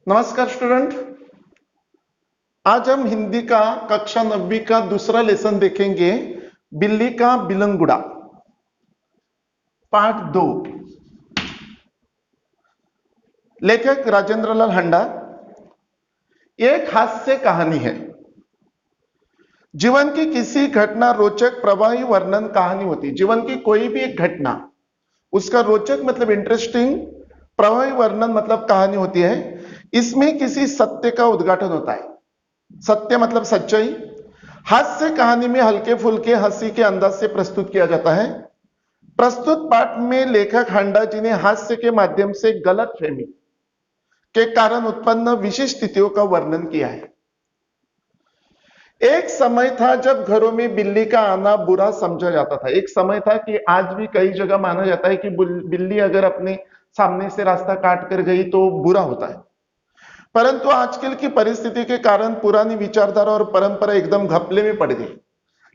नमस्कार स्टूडेंट। आज हम हिंदी का कक्षा 9वीं का दूसरा लेसन देखेंगे। बिल्ली का बिलंगुड़ा, पार्ट 2। लेखक राजेंद्र लाल हंडा। एक हास्य कहानी है। जीवन की किसी घटना रोचक प्रवाही वर्णन कहानी होती है। जीवन की कोई भी एक घटना, उसका रोचक मतलब इंटरेस्टिंग, प्रवाही वर्णन मतलब कहानी होती है। इसमें किसी सत्य का उद्घाटन होता है। सत्य मतलब सच्चाई। हास्य कहानी में हल्के फुल्के हंसी के अंदाज से प्रस्तुत किया जाता है। प्रस्तुत पाठ में लेखक हांडा जी ने हास्य के माध्यम से गलत फहमी के कारण उत्पन्न विशेष स्थितियों का वर्णन किया है। एक समय था जब घरों में बिल्ली का आना बुरा समझा जाता था। एक समय था कि आज भी कई जगह माना जाता है कि बिल्ली अगर अपने सामने से रास्ता काट कर गई तो बुरा होता है। परंतु आजकल की परिस्थिति के कारण पुरानी विचारधारा और परंपरा एकदम घपले में पड़ गई।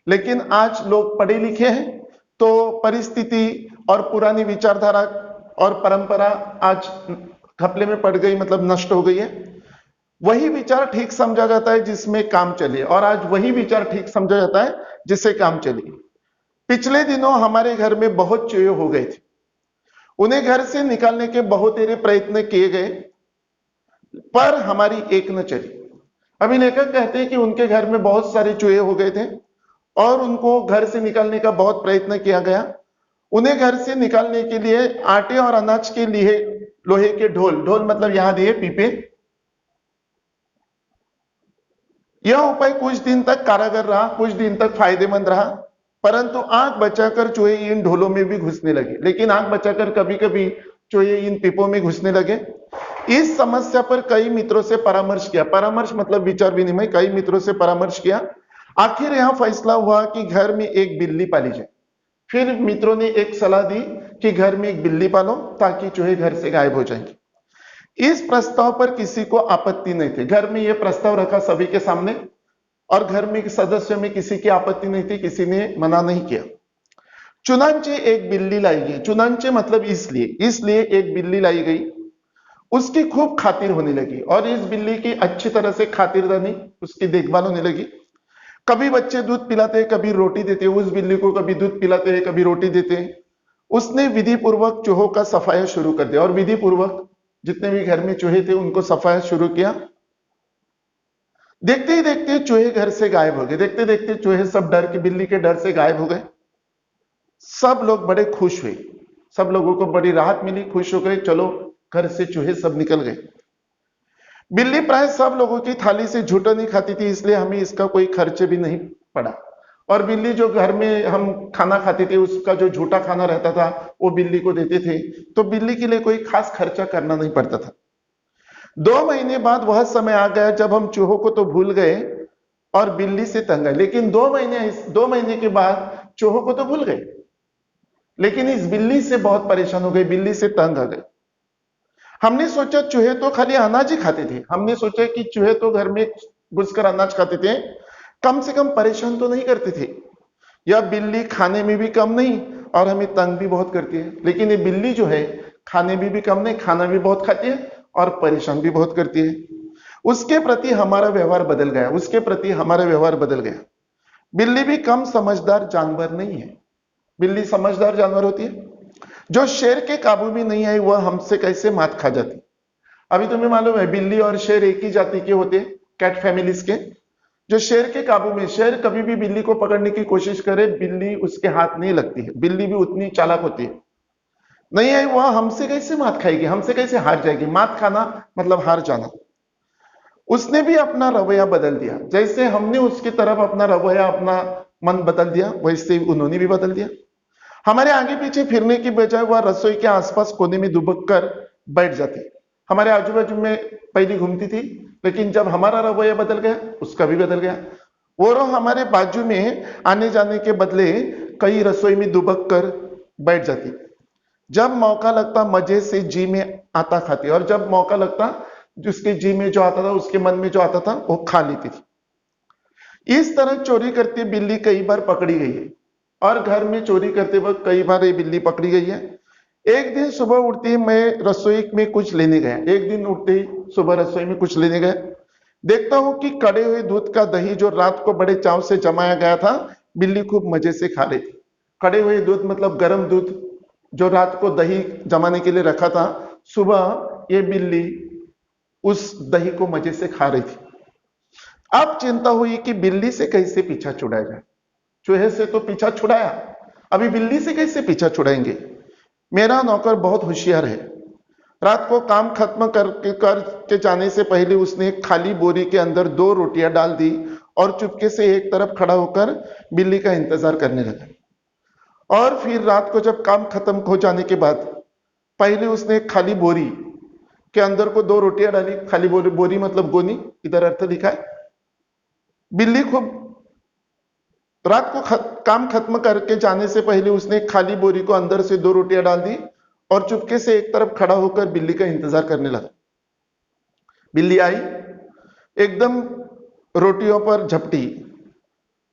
लेकिन आज लोग पढ़े लिखे हैं तो परिस्थिति और पुरानी विचारधारा और परंपरा आज घपले में पड़ गई, मतलब नष्ट हो गई है। वही विचार ठीक समझा जाता है जिसमें काम चले, और आज वही विचार ठीक समझा जाता है जिससे काम चले। पिछले दिनों हमारे घर में बहुत चूहे हो गए थे। उन्हें घर से निकालने के बहुत तेरे प्रयत्न किए गए, पर हमारी एक न चली। अभी लेखक कहते हैं कि उनके घर में बहुत सारे चूहे हो गए थे और उनको घर से निकालने का बहुत प्रयत्न किया गया। उन्हें घर से निकालने के लिए आटे और अनाज के लिए लोहे के ढोल, ढोल मतलब यहां दिए पीपे, यह उपाय कुछ दिन तक कारागर रहा, कुछ दिन तक फायदेमंद रहा। परंतु आंख बचाकर चूहे इन ढोलों में भी घुसने लगे। लेकिन आंख बचाकर कभी कभी चूहे इन पीपों में घुसने लगे। इस समस्या पर कई मित्रों से परामर्श किया। परामर्श मतलब विचार विनिमय। कई मित्रों से परामर्श किया। आखिर यह फैसला हुआ कि घर में एक बिल्ली पाली जाए। फिर मित्रों ने एक सलाह दी कि घर में एक बिल्ली पालो ताकि चूहे घर से गायब हो जाएंगे। इस प्रस्ताव पर किसी को आपत्ति नहीं थी। घर में यह प्रस्ताव रखा सभी के सामने और घर में सदस्यों में किसी की आपत्ति नहीं थी, किसी ने मना नहीं किया। चुनांचे एक बिल्ली लाई गई। चुनांचे मतलब इसलिए एक बिल्ली लाई गई। उसकी खूब खातिर होने लगी और इस बिल्ली की अच्छी तरह से खातिरदारी, उसकी देखभाल होने लगी। कभी बच्चे दूध पिलाते, कभी रोटी देते उस बिल्ली को, कभी दूध पिलाते हैं, कभी रोटी देते हैं। उसने विधि पूर्वक चूहों का सफाया शुरू कर दिया और विधि पूर्वक जितने भी घर में चूहे थे उनको सफाया शुरू किया। देखते ही देखते चूहे घर से गायब हो गए। देखते देखते चूहे सब डर के, बिल्ली के डर से गायब हो गए। सब लोग बड़े खुश हुए। सब लोगों को बड़ी राहत मिली, खुश हो गए, चलो घर से चूहे सब निकल गए। बिल्ली प्राय सब लोगों की थाली से झूठा नहीं खाती थी, इसलिए हमें इसका कोई खर्च भी नहीं पड़ा। और बिल्ली जो घर में हम खाना खाते थे उसका जो झूठा खाना रहता था वो बिल्ली को देते थे, तो बिल्ली के लिए कोई खास खर्चा करना नहीं पड़ता था। 2 महीने बाद वह समय आ गया जब हम चूहों को तो भूल गए और बिल्ली से तंग आए। लेकिन 2 महीने के बाद चूहों को तो भूल गए, लेकिन इस बिल्ली से बहुत परेशान हो गए, बिल्ली से तंग आ गए। हमने सोचा चूहे तो खाली अनाज ही खाते थे। हमने सोचा कि चूहे तो घर में घुसकर अनाज खाते थे, कम से कम परेशान तो नहीं करते थे। यह बिल्ली खाने में भी कम नहीं और हमें तंग भी बहुत करती है। लेकिन ये बिल्ली जो है खाने में भी कम नहीं, खाना भी बहुत खाती है और परेशान भी बहुत करती है। उसके प्रति हमारा व्यवहार बदल गया। उसके प्रति हमारा व्यवहार बदल गया। बिल्ली भी कम समझदार जानवर नहीं है। बिल्ली समझदार जानवर होती है। जो शेर के काबू में नहीं आई वह हमसे कैसे मात खा जाती। अभी तुम्हें मालूम है बिल्ली और शेर एक ही जाति के होते हैं, कैट फैमिलीज के। जो शेर के काबू में, शेर कभी भी बिल्ली को पकड़ने की कोशिश करे, बिल्ली उसके हाथ नहीं लगती है। बिल्ली भी उतनी चालाक होती है। नहीं आई वह हमसे कैसे मात खाएगी, हमसे कैसे हार जाएगी। मात खाना मतलब हार जाना। उसने भी अपना रवैया बदल दिया। जैसे हमने उसकी तरफ अपना रवैया, अपना मन बदल दिया, वैसे उन्होंने भी बदल दिया। हमारे आगे पीछे फिरने की बजाय वह रसोई के आसपास कोने में दुबक कर बैठ जाती। हमारे आजू बाजू में पहले घूमती थी, लेकिन जब हमारा रवैया बदल गया उसका भी बदल गया। वो रो हमारे बाजू में आने जाने के बदले कई रसोई में दुबक कर बैठ जाती। जब मौका लगता मजे से जी में आता खाती, और जब मौका लगता जिसके जी में जो आता था, उसके मन में जो आता था वो खा लेती थी। इस तरह चोरी करती बिल्ली कई बार पकड़ी गई है और घर में चोरी करते वक्त कई बार ये बिल्ली पकड़ी गई है। एक दिन सुबह उठते ही मैं रसोई में कुछ लेने गया, एक दिन उठते ही सुबह रसोई में कुछ लेने गया, देखता हूं कि कड़े हुए दूध का दही जो रात को बड़े चाव से जमाया गया था, बिल्ली खूब मजे से खा रही थी। कड़े हुए दूध मतलब गर्म दूध जो रात को दही जमाने के लिए रखा था, सुबह ये बिल्ली उस दही को मजे से खा रही थी। अब चिंता हुई कि बिल्ली से कैसे पीछा छुड़ाया जाए। चूहे से तो पीछा छुड़ाया, अभी बिल्ली से कैसे पीछा छुड़ाएंगे। मेरा नौकर बहुत होशियार है। रात को काम खत्म करके जाने से पहले उसने एक खाली बोरी के अंदर 2 रोटियां डाल दी और चुपके से एक तरफ खड़ा होकर बिल्ली का इंतजार करने लगा। और फिर रात को जब काम खत्म हो जाने के बाद पहले उसने एक खाली बोरी के अंदर को 2 रोटियां डाली। खाली बोरी, बोरी मतलब गोनी, इधर अर्थ लिखा है। बिल्ली खूब रात को काम खत्म करके जाने से पहले उसने खाली बोरी को अंदर से 2 रोटियां डाल दी और चुपके से एक तरफ खड़ा होकर बिल्ली का इंतजार करने लगा। बिल्ली आई, एकदम रोटियों पर झपटी।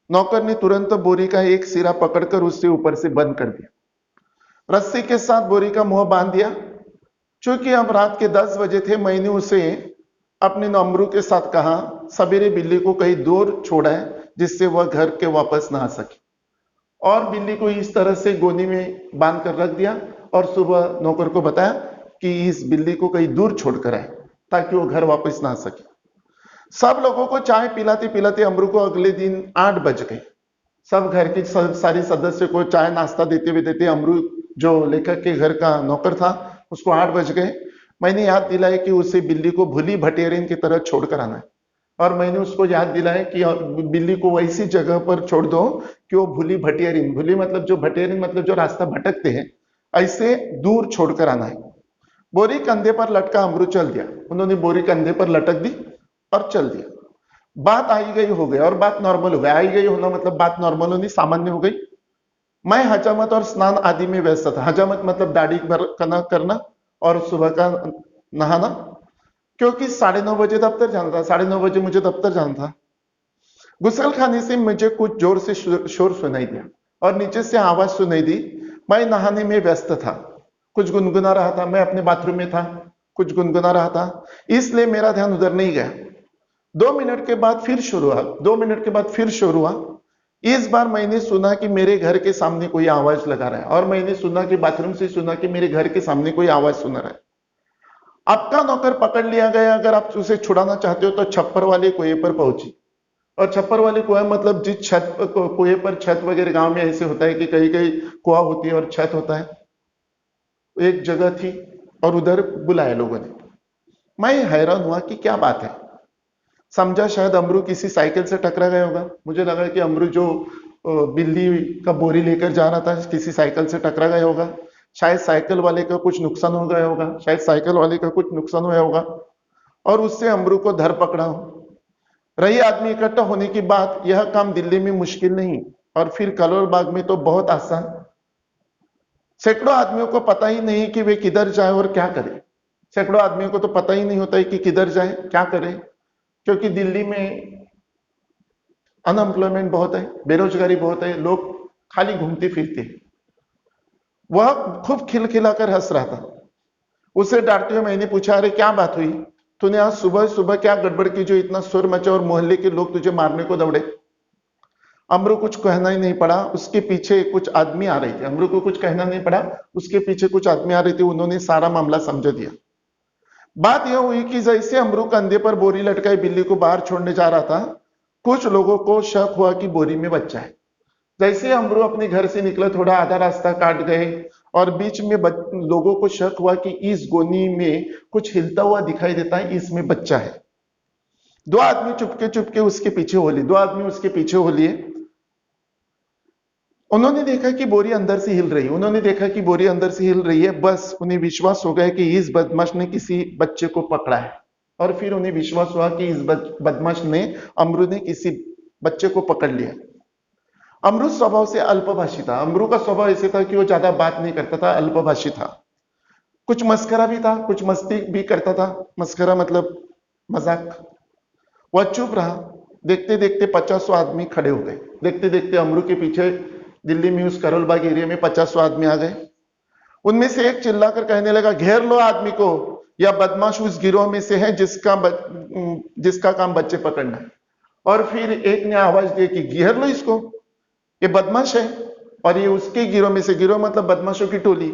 नौकर ने तुरंत बोरी का एक सिरा पकड़कर उससे ऊपर से बंद कर दिया। रस्सी के साथ बोरी का मुंह बांध दिया। चूंकि अब रात के 10 बजे थे, मैंने उसे अपने नमरू के साथ कहा, सवेरे बिल्ली को कहीं दूर छोड़ा है जिससे वह घर के वापस ना आ सके। और बिल्ली को इस तरह से गोनी में बांध कर रख दिया और सुबह नौकर को बताया कि इस बिल्ली को कहीं दूर छोड़कर आए ताकि वो घर वापस ना आ सके। सब लोगों को चाय पिलाते पिलाते अमरू को अगले दिन 8 बज गए। सब घर के सारे सदस्य को चाय नाश्ता देते हुए देते अमरू जो लेखक के घर का नौकर था उसको 8 बज गए। मैंने याद दिलाया कि उसे बिल्ली को भूली भटेरिन की तरह छोड़कर आना है और मैंने उसको याद दिलाया कि बिल्ली को वैसी जगह पर छोड़ दो कि वो भूली भटेरिन, भूली मतलब जो भटेरिन मतलब जो रास्ता भटकते हैं, ऐसे दूर छोड़कर आना है। बोरी कंधे पर लटका अमरू चल दिया। उन्होंने बोरी कंधे पर लटक दी और चल दिया। बात आई गई हो गई और बात नॉर्मल हो गई। आई गई होना मतलब बात नॉर्मल होनी, सामान्य हो गई। मैं हजामत और स्नान आदि में व्यस्त था। हजामत मतलब दाढ़ी करना और सुबह का नहाना, क्योंकि 9:30 बजे दफ्तर जाना था। 9:30 बजे मुझे दफ्तर जाना था। गुसल खाने से मुझे कुछ जोर से शोर सुनाई दिया और नीचे से आवाज सुनाई दी। मैं नहाने में व्यस्त था, कुछ गुनगुना रहा था। मैं अपने बाथरूम में था, कुछ गुनगुना रहा था, इसलिए मेरा ध्यान उधर नहीं गया। 2 मिनट के बाद फिर शुरू हुआ। 2 मिनट के बाद फिर शुरू हुआ। इस बार मैंने सुना कि मेरे घर के सामने कोई आवाज लगा रहा है और मैंने सुना कि बाथरूम से सुना कि मेरे घर के सामने कोई आवाज सुना रहा है। आपका नौकर पकड़ लिया गया। अगर आप उसे छुड़ाना चाहते हो तो छप्पर वाले कुएं पर पहुंची। और छप्पर वाले कुआं मतलब जिस छत कुएं पर, छत वगैरह गांव में ऐसे होता है कि कहीं कहीं कुआं होती है और छत होता है, एक जगह थी और उधर बुलाया लोगों ने। मैं हैरान हुआ कि क्या बात है। समझा शायद अमरू किसी साइकिल से टकरा गया होगा। मुझे लगा कि अमरू जो बिल्ली का बोरी लेकर जा रहा था किसी साइकिल से टकरा गया होगा। शायद साइकिल वाले का कुछ नुकसान हो गया होगा, शायद साइकिल वाले का कुछ नुकसान हुआ होगा और उससे अमरू को धर पकड़ा हो। रही आदमी इकट्ठा होने की बात, यह काम दिल्ली में मुश्किल नहीं और फिर कलोल बाग में तो बहुत आसान। सैकड़ों आदमियों को पता ही नहीं कि वे किधर जाए और क्या करें। सैकड़ों आदमियों को तो पता ही नहीं होता है कि किधर जाए क्या करें, क्योंकि दिल्ली में अनएम्प्लॉयमेंट बहुत है, बेरोजगारी बहुत है, लोग खाली घूमते फिरते हैं। वह खूब खिलखिलाकर हंस रहा था। उसे डांटते हुए मैंने पूछा, अरे क्या बात हुई, तूने आज सुबह सुबह क्या गड़बड़ की जो इतना शोर मचा और मोहल्ले के लोग तुझे मारने को दौड़े। अमरू कुछ कहना ही नहीं पड़ा, उसके पीछे कुछ आदमी आ रहे थे। अमरू को कुछ कहना नहीं पड़ा, उसके पीछे कुछ आदमी आ रहे थे। उन्होंने सारा मामला समझा दिया। बात यह हुई कि जैसे अमरू कंधे पर बोरी लटकाई बिल्ली को बाहर छोड़ने जा रहा था, कुछ लोगों को शक हुआ कि बोरी में बच्चा है। जैसे अमरू अपने घर से निकला, थोड़ा आधा रास्ता काट गए और बीच में लोगों को शक हुआ कि इस गोनी में कुछ हिलता हुआ दिखाई देता है, इसमें बच्चा है। 2 आदमी चुपके चुपके उसके पीछे हो लिए। 2 आदमी उसके पीछे हो लिए। उन्होंने देखा कि बोरी अंदर से हिल रही है। उन्होंने देखा कि बोरी अंदर से हिल रही है। बस उन्हें विश्वास हो गया कि इस बदमाश ने किसी बच्चे को पकड़ा है। और फिर उन्हें विश्वास हुआ कि इस बदमाश ने, अमरू ने किसी बच्चे को पकड़ लिया। अमरू स्वभाव से अल्पभाषी था। अमरू का स्वभाव ऐसे था कि वो ज्यादा बात नहीं करता था, अल्पभाषी था। कुछ मस्करा भी था, कुछ मस्ती भी करता था। मस्करा मतलब मजाक। वह चुप रहा। देखते देखते 50 आदमी खड़े हो गए। देखते देखते अमरू के पीछे दिल्ली में उस करोल बाग एरिया में 50 आदमी आ गए। उनमें से एक चिल्लाकर कहने लगा, घेर लो आदमी को, या बदमाश उस गिरोह में से है जिसका काम बच्चे पकड़ना है। और फिर एक ने आवाज दी कि घेर लो इसको, ये बदमाश है और ये उसके गिरोह में से, गिरोह मतलब बदमाशों की टोली,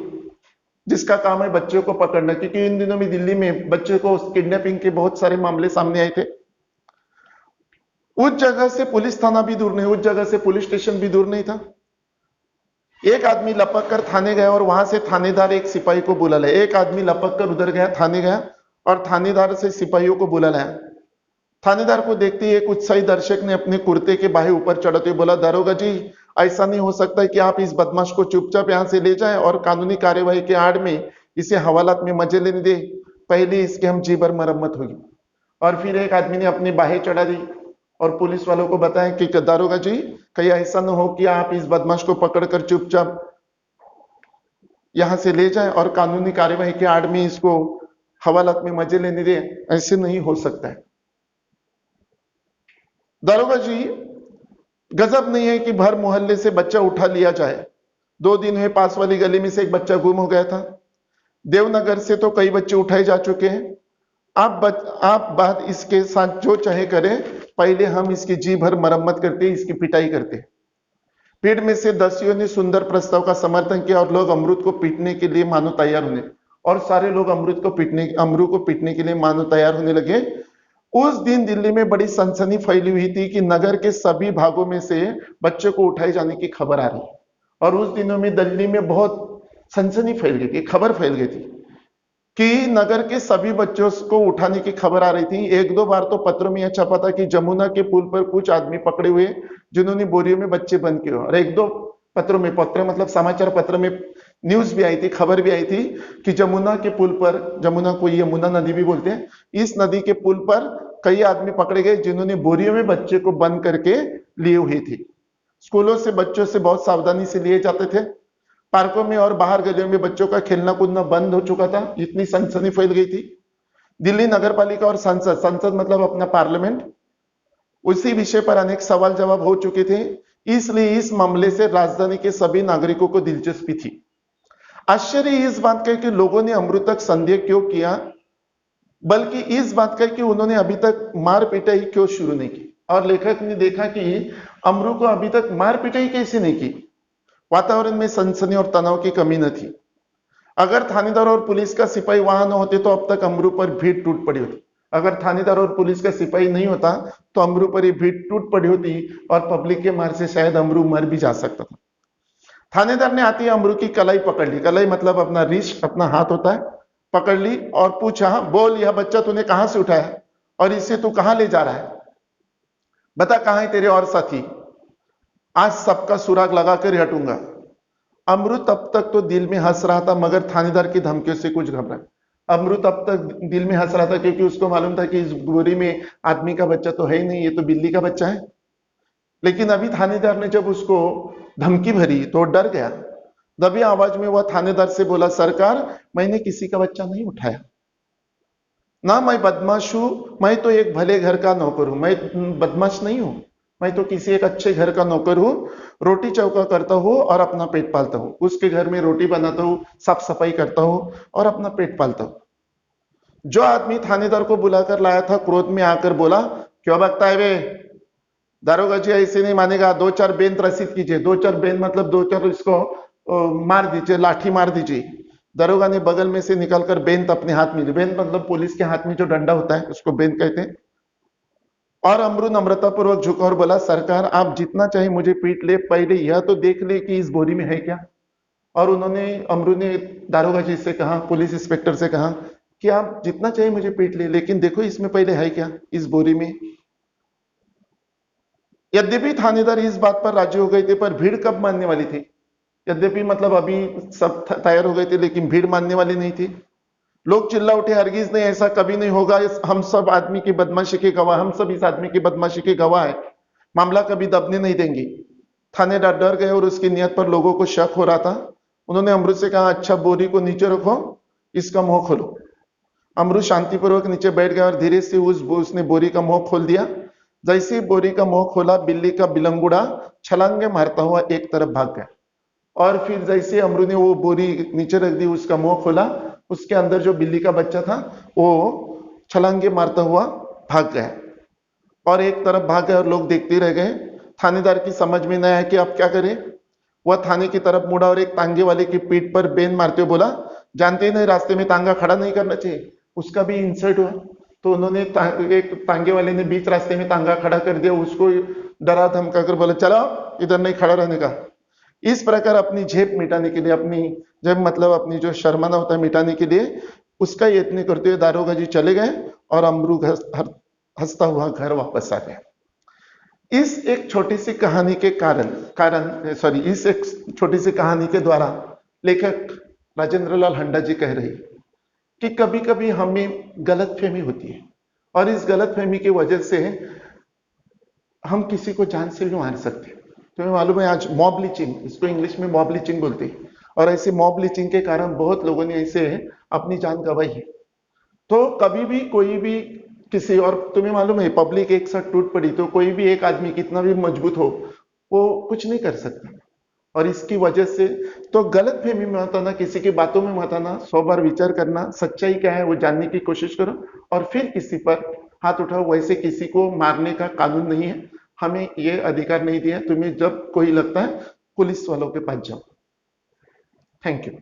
जिसका काम है बच्चों को पकड़ना। क्योंकि इन दिनों में दिल्ली में बच्चों को किडनैपिंग के बहुत सारे मामले सामने आए थे। उस जगह से पुलिस थाना भी दूर नहीं, उस जगह से पुलिस स्टेशन भी दूर नहीं था। एक आदमी लपक कर थाने गया और वहां से थानेदार एक सिपाही को बुला लाया। एक आदमी लपक कर उधर गया, थाने गया और थानेदार से सिपाहियों को बुला लाया। थानेदार को देखते ही एक उत्साही दर्शक ने अपने कुर्ते के बाहे ऊपर चढ़ते हुए बोला, दारोगा जी, ऐसा नहीं हो सकता कि आप इस बदमाश को चुपचाप यहां से ले जाएं और कानूनी कार्यवाही के आड़ में इसे हवालात में मजे लेने दे, पहले इसके हम जी भर मरम्मत होगी। और फिर एक आदमी ने अपनी बाहें चढ़ा दी और पुलिस वालों को बताया कि दारोगा जी, कहीं ऐसा न हो कि आप इस बदमाश को पकड़कर चुपचाप यहां से ले जाएं और कानूनी कार्यवाही के आड़ में इसको हवालात में मजे लेने दे, ऐसे नहीं हो सकता है। दारोगा जी, गजब नहीं है कि भर मोहल्ले से बच्चा उठा लिया जाए। 2 दिन हुए पास वाली गली में से एक बच्चा गुम हो गया था। देवनगर से तो कई बच्चे उठाए जा चुके हैं। आप बात इसके साथ जो चाहे करें, पहले हम इसकी जी भर मरम्मत करते, इसकी पिटाई करते। भीड़ में से दसियों ने सुंदर प्रस्ताव का समर्थन किया और लोग अमरूद को पीटने के लिए मानो तैयार होने, और सारे लोग अमरूद को पीटने के लिए मानो तैयार होने लगे। उस दिन दिल्ली में बड़ी सनसनी फैली हुई थी कि नगर के सभी भागों में से बच्चों को उठाए जाने की खबर आ रही, और उस दिनों में दिल्ली में बहुत सनसनी फैल गई थी, खबर फैल गई थी कि नगर के सभी बच्चों को उठाने की खबर आ रही थी। 1-2 बार तो पत्रों में यह छपा था कि जमुना के पुल पर कुछ आदमी पकड़े हुए जिन्होंने बोरियों में बच्चे बंद किए, और 1-2 पत्रों में, पत्र मतलब समाचार पत्र में न्यूज भी आई थी, खबर भी आई थी कि जमुना के पुल पर, जमुना को यमुना नदी भी बोलते हैं, इस नदी के पुल पर कई आदमी पकड़े गए जिन्होंने बोरियों में बच्चे को बंद करके लिए हुई थी। स्कूलों से बच्चों से बहुत सावधानी से लिए जाते थे। पार्कों में और बाहर गलियों में बच्चों का खेलना कूदना बंद हो चुका था, इतनी सनसनी फैल गई थी। दिल्ली नगरपालिका और संसद मतलब अपना पार्लियामेंट, उसी विषय पर अनेक सवाल जवाब हो चुके थे। इसलिए इस मामले से राजधानी के सभी नागरिकों को दिलचस्पी थी। आश्चर्य इस बात का कि लोगों ने अमृत तक संदेह क्यों किया, बल्कि इस बात का कि उन्होंने अभी तक मार पिटाई क्यों शुरू नहीं की। और लेखक ने देखा कि अमरू को अभी तक मार पिटाई कैसे नहीं की। वातावरण में सनसनी और तनाव की कमी न थी। अगर थानेदार और पुलिस का सिपाही वहां न होते तो अब तक अमरू पर भीड़ टूट पड़ी होती। अगर थानेदार और पुलिस का सिपाही नहीं होता तो अमरू पर ही भीड़ टूट पड़ी होती और पब्लिक के मार से शायद अमरू मर भी जा सकता था। थानेदार ने आती अमरू की कलाई पकड़ ली, कलाई मतलब अपना रिस्ट, अपना हाथ होता है, पकड़ ली और पूछा, बोल यह बच्चा तूने कहां से उठाया और इसे तू कहां ले जा रहा है, बता कहां है तेरे और साथी, आज सबका सुराग लगाकर ही हटूंगा। अमृत तब तक तो दिल में हंस रहा था, मगर थानेदार की धमकियों से कुछ घबरा। अमृत तब तक दिल में हंस रहा था क्योंकि उसको मालूम था कि इस बोरी में आदमी का बच्चा तो है ही नहीं, ये तो बिल्ली का बच्चा है। लेकिन अभी थानेदार ने जब उसको धमकी भरी तो डर गया। दबी आवाज में वह थानेदार से बोला, सरकार, मैंने किसी का बच्चा नहीं उठाया ना, मैं बदमाश हूं, मैं तो एक भले घर का नौकर हूं, मैं बदमाश नहीं हूं, मैं तो किसी एक अच्छे घर का नौकर हूं, रोटी चौका करता हूं और अपना पेट पालता हूं, उसके घर में रोटी बनाता हूं, साफ सफाई करता हूं और अपना पेट पालता हूं। जो आदमी थानेदार को बुलाकर लाया था क्रोध में आकर बोला, क्यों बकता है वे, दारोगा जी ऐसे नहीं मानेगा, 2-4 बेंत रसीद कीजिए। 2-4 बेंत मतलब 2-4 इसको मार दीजिए, लाठी मार दीजिए। दारोगा ने बगल में से निकालकर बेंत अपने हाथ में ली। बेंत मतलब पुलिस के हाथ में जो डंडा होता है उसको बेंत कहते हैं। और अमरू नम्रतापूर्वक झुका और बोला, सरकार आप जितना चाहे मुझे पीट ले, पहले यह तो देख ले कि इस बोरी में है क्या। और अमरू ने दारोगा जी से कहा, पुलिस इंस्पेक्टर से कहा कि आप जितना चाहे मुझे पीट ले, लेकिन देखो इसमें पहले है क्या इस बोरी में। यद्यपि थानेदार इस बात पर राजी हो गए थे, पर भीड़ कब मानने वाली थी। यद्यपि मतलब अभी सब तैयार हो गए थे, लेकिन भीड़ मानने वाली नहीं थी। लोग चिल्ला उठे, हरगिज नहीं, ऐसा कभी नहीं होगा, हम सब आदमी की बदमाशी के गवाह, हम सब इस आदमी की बदमाशी के गवाह है, मामला कभी दबने नहीं देंगे। थानेदार डर गए और उसकी नियत पर लोगों को शक हो रहा था। उन्होंने अमृत से कहा, अच्छा बोरी को नीचे रखो, इसका मुंह खोलो। अमृत शांतिपूर्वक नीचे बैठ गया और धीरे से उसने बोरी का मुंह खोल दिया। जैसे ही बोरी का मुंह खोला, बिल्ली का बिलंगुड़ा छलांगे मारता हुआ एक तरफ भाग गया और फिर जैसे अमरू ने वो बोरी नीचे रख दी, उसका मुंह खोला, उसके अंदर जो बिल्ली का बच्चा था वो छलांगे मारता हुआ भाग गया और एक तरफ भाग गए और लोग देखते रह गए। थानेदार की समझ में नहीं आया कि अब क्या करें। वह थाने की तरफ मुड़ा और एक तांगे वाले की पीठ पर बेन मारते हुए बोला, जानते ही नहीं रास्ते में तांगा खड़ा नहीं करना चाहिए। उसका भी इंसल्ट हुआ, तो उन्होंने एक तांगे वाले ने बीच रास्ते में तांगा खड़ा कर दिया, उसको डरा धमका कर बोला, चलो इधर नहीं खड़ा रहने का। इस प्रकार अपनी झेप मिटाने के लिए, अपनी जब मतलब अपनी जो शर्माना होता है मिटाने के लिए उसका यत्न करते हुए दारोगा जी चले गए और अमरू हंसता हुआ घर वापस आ गया। इस एक छोटी सी कहानी के इस एक छोटी सी कहानी के द्वारा लेखक राजेंद्र लाल हंडा जी कह रही कि कभी कभी हमें गलतफहमी होती है और इस गलतफहमी की वजह से हम किसी को जान से भी मार सकते हैं। तुम्हें मालूम है आज मॉब लिंचिंग, इसको इंग्लिश में मॉब लिंचिंग बोलते हैं, और ऐसे मॉब लिंचिंग के कारण बहुत लोगों ने ऐसे अपनी जान गंवाई है। तो कभी भी कोई भी किसी, और तुम्हें मालूम है पब्लिक एक साथ टूट पड़ी तो कोई भी एक आदमी कितना भी मजबूत हो वो कुछ नहीं कर सकता। और इसकी वजह से तो गलतफहमी में मत आना, किसी की बातों में मत आना, 100 बार विचार करना, सच्चाई क्या है वो जानने की कोशिश करो और फिर किसी पर हाथ उठाओ। वैसे किसी को मारने का कानून नहीं है, हमें ये अधिकार नहीं दिया। तुम्हें जब कोई लगता है पुलिस वालों के पास जाओ। Thank you.